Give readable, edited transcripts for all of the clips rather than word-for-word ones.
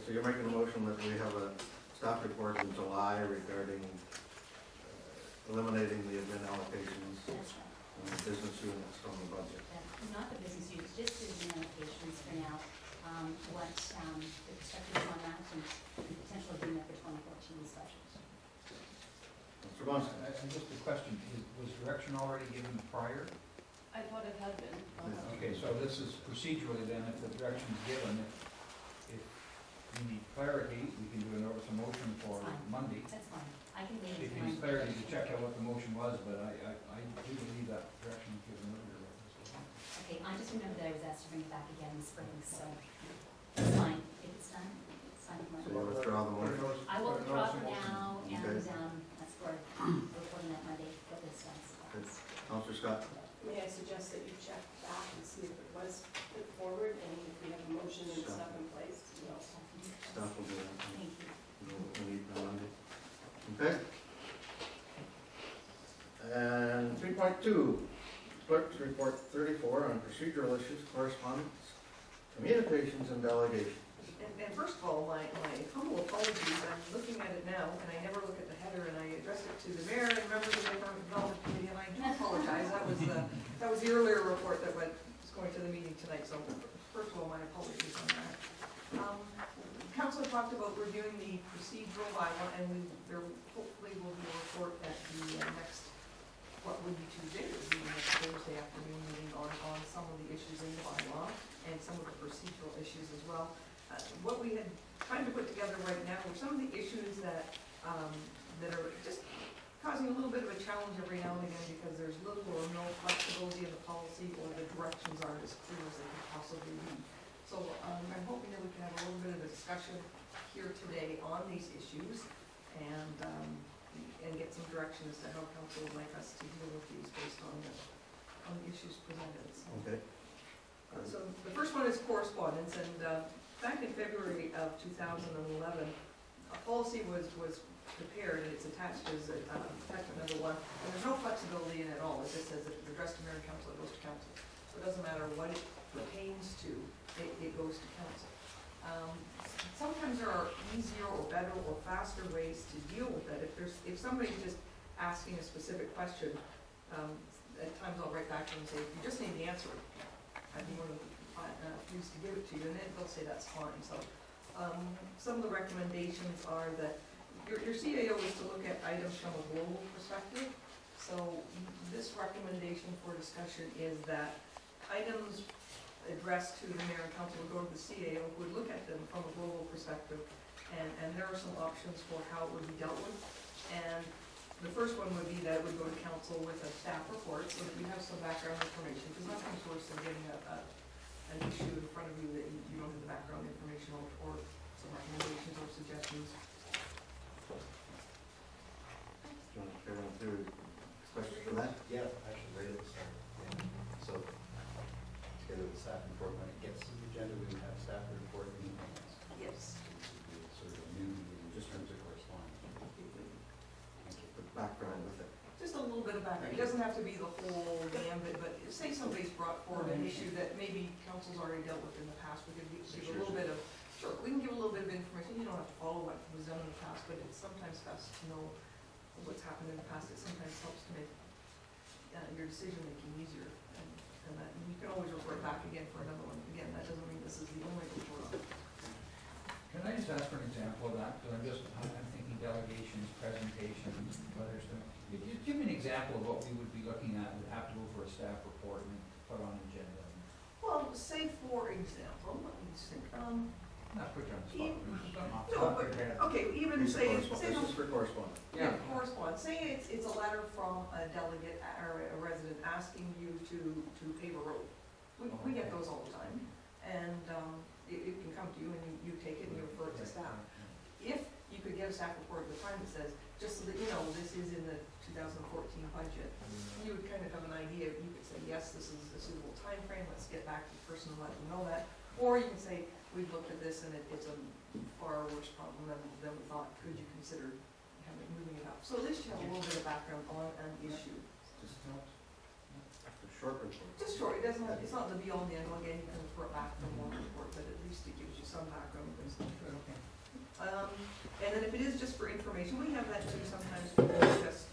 so you're making a motion that we have a staff report in July regarding eliminating the admin allocations That's right. and the business units from the budget. Not the business units, just the allocations for now. What the perspective is on that and the potential agreement for 2014's budget. Mr. Munson. Just a question, was direction already given prior? I thought it had been. Okay, so this is procedurally then, if the direction's given, if we need clarity, we can do a notice of motion for Monday. That's fine. I can leave If it you need clarity to check out what the motion was, but I do believe that direction was given earlier. Okay, I just remember that I was asked to bring it back again in the spring, so it's fine. If it's done, it's fine with So my you withdraw the motion? I will withdraw for now, and Okay. that's for reporting that Monday for this one. Good. Councillor Scott? May I suggest that you check back and see if it was put forward, and if we have a motion and stuff in place, you know. Staff will do that. Thank you. We'll meet on Monday. Okay. And 3.2, Clerk's Report 34 on procedural issues, correspondence, communications, and delegation. And first of all, my humble apologies. I'm looking at it now, and I never look at the header, and I addressed it to the mayor and members of the Economic Development Committee, and I do apologize. That was the earlier report that was going to the meeting tonight, so first of all, my apologies on that. Council talked about reviewing the procedural bylaw, and there hopefully will be a report at the next, what would be Tuesday, it would be the next Thursday afternoon meeting on some of the issues in the bylaw and some of the procedural issues as well. What we had trying to put together right now were some of the issues that are just causing a little bit of a challenge every now and again because there's little or no flexibility in the policy or the directions aren't as clear as they could possibly be. So I'm hoping that we can have a little bit of a discussion here today on these issues and get some direction as to how council would like us to deal with these based on the issues presented. So. Okay. So the first one is correspondence, and back in February of 2011, a policy was prepared and it's attached as attachment number 1. And there's no flexibility in it at all. It just says that it's addressed to mayor and council, it goes to council. So it doesn't matter what it pertains to, it goes to council. Sometimes there are easier or better or faster ways to deal with it. If somebody's just asking a specific question, at times I'll write back to them and say, if you just need the answer, I'd be more than pleased to give it to you, and then they'll say that's fine. So some of the recommendations are that your CAO is to look at items from a global perspective. So this recommendation for discussion is that items addressed to the mayor and council would go to the CAO, who would look at them from a global perspective, and there are some options for how it would be dealt with. And the first one would be that it would go to council with a staff report so that you have some background information, because nothing's worse than getting an issue in front of you that you don't have the background information or some recommendations or suggestions. Do you want to carry on through questions for that? Yeah, actually right at the start. Yeah. So together with the staff report, when it gets to the agenda, we would have staff report and emails. Yes. Sort of a new meeting just in terms of correspondence. Put background with it. Just a little bit of background. It doesn't have to be the whole gambit, but say somebody's brought forward an issue that maybe council's already dealt with in the past. We could give a little bit of, sure, we can give a little bit of information. You don't have to follow what was done in the past, but it's sometimes best to know what's happened in the past. It sometimes helps to make your decision making easier. And that you can always report back again for another one. Again, that doesn't mean this is the only report. Can I just ask for an example of that? Because I'm thinking delegations, presentations, whether it's give me an example of what we would be looking at. We'd have to go for a staff report and put on the agenda. Well, say for example, let me just think. Not put you on the spot. No, but okay, even say this is for correspondence. Yeah, correspondence. Say it's a letter from a delegate or a resident asking you to pave a road. We get those all the time, and it can come to you and you take it and you refer it to staff. If you could get a staff report at the time that says, just so that you know, this is in the 2014 budget, you would kind of have an idea. You could say, yes, this is a suitable time frame. Let's get back to the person and let them know that. Or you can say, we've looked at this and it's a far worse problem than we thought. Could you consider moving it up? So at least you have a little bit of background on an issue. Just a short report. Just short. It doesn't have, it's not the be all and the end all. Again, you can refer back to one report, but at least it gives you some background. Okay. And then if it is just for information, we have that too sometimes, people just,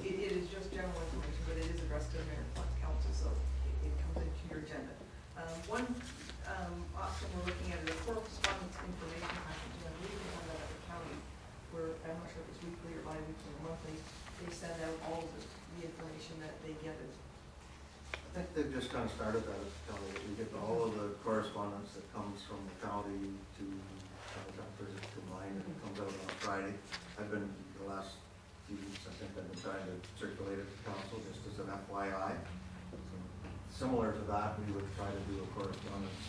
it is just general information, but it is addressed to the mayor and council, so it comes into your agenda. One option we're looking at is a correspondence information package, and I believe we have that at the county, where, I'm not sure if it's weekly or bi-weekly or monthly, they send out all of the information that they get. I think they've just kind of started that at the county. We get all of the correspondence that comes from the county to mine, and it comes out on a Friday. I've been, the last few weeks, I think I've been trying to circulate it to council just as an FYI. So, similar to that, we would try to do a correspondence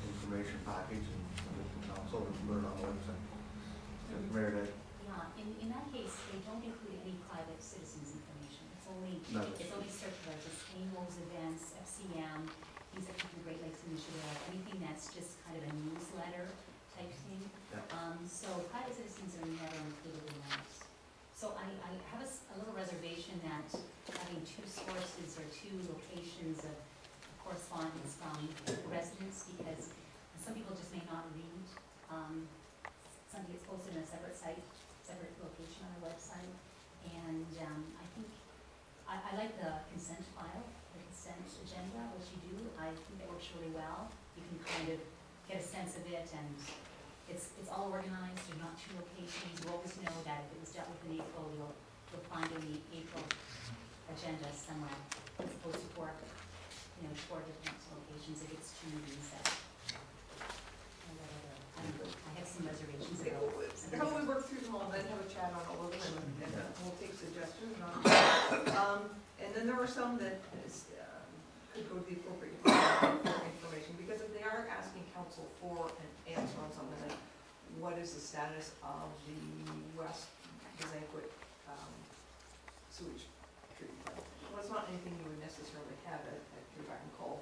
information package and send it to council and put it on the website. Meredith? Yeah, in that case, they don't include any private citizens' information. It's only circulars, it's annuals, events, FCM, things that come from the Great Lakes Initiative, anything that's just kind of a newsletter type thing. Yeah. So private citizens are never included in that. So I have a little reservation that having two sources or two locations of correspondence from residents, because some people just may not read. Something gets posted in a separate site, separate location on our website, and I think I like the consent file, the consent agenda, which you do. I think that works really well. You can kind of get a sense of it, and it's all organized. There's not two locations. You always know that if it was dealt with in April, you'll find in the April agenda somewhere, as opposed to four different locations. It gets two meetings that. I have some reservations Okay, about. how about we work through them all, then have a chat on all of them, and we'll take suggestions on. And then there are some that could go to the appropriate information, because if they are asking council for an answer on something like, what is the status of the West Banquet sewage treatment plant? Well, it's not anything you would necessarily have at your back and call.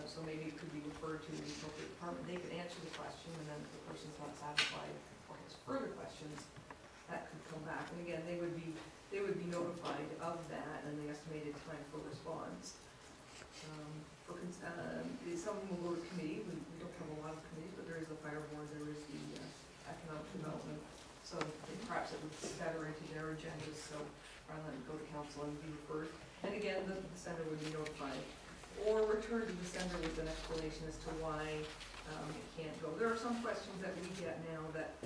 So maybe it could be referred to the appropriate department. They could answer the question, and then if the person's not satisfied or has further questions, that could come back. And again, they would be notified of that and the estimated time for response. Some will go to committee. We don't have a lot of committees, but there is the fire board, there is the economic development. So perhaps it would better into their agendas, so rather than go to council and be referred. And again, the sender would be notified. Or return to the sender with an explanation as to why it can't go. There are some questions that we get now that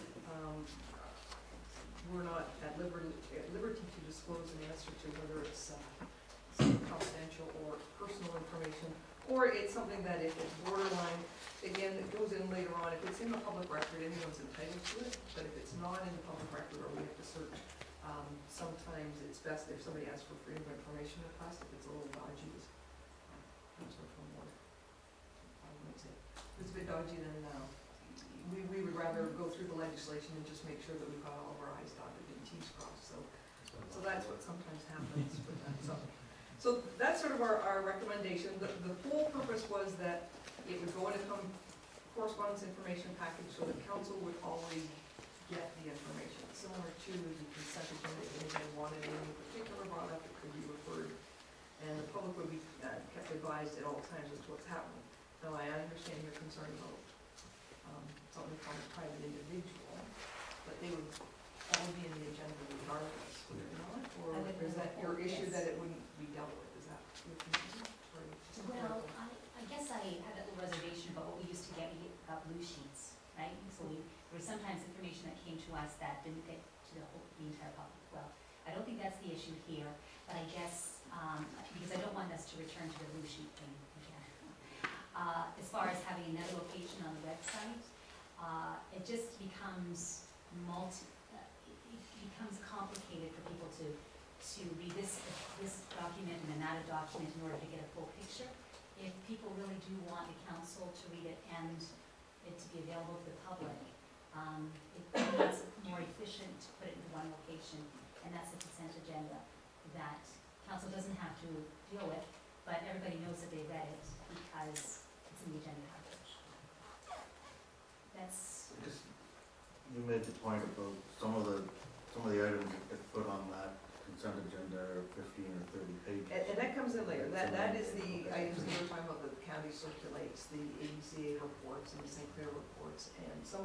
we're not at liberty to disclose an answer to, whether it's confidential or personal information, or it's something that if it's borderline, again, it goes in later on. If it's in the public record, anyone's entitled to it, but if it's not in the public record or we have to search, sometimes it's best if somebody asks for freedom of information request, if it's a little dodgy. It's a bit dodgy, then we would rather go through the legislation and just make sure that we've got all of our I's dotted and T's crossed. So that's what sometimes happens with that. So that's sort of our recommendation. The whole purpose was that it would go in a correspondence information package, so the council would always get the information. Similar to the consent agenda, if anybody wanted anything particular brought up, it could be referred. And the public would be kept advised at all times as to what's happening. Now, I understand your concern about something from a private individual, but they would all be in the agenda regardless, would it not? Or is that your issue that it wouldn't be dealt with? Is that your concern? Well, I guess I had a little reservation about what we used to get. We got blue sheets, right? So there was sometimes information that came to us that didn't get to the entire public. Well, I don't think that's the issue here, but I guess, because I don't want us to return to the blue sheet thing again. As far as having another location on the website, it just becomes complicated for people to read this document and another document in order to get a full picture. If people really do want the council to read it and it to be available to the public, it's more efficient to put it in one location, and that's the consent agenda that council doesn't have to deal with, but everybody knows that they read it because it's in the agenda package. You made the point about some of the items that get put on that consent agenda are 15 or 30 pages. And that comes in later. That is the items that we're talking about that the county circulates, the ABCA reports and the St. Clair reports, and some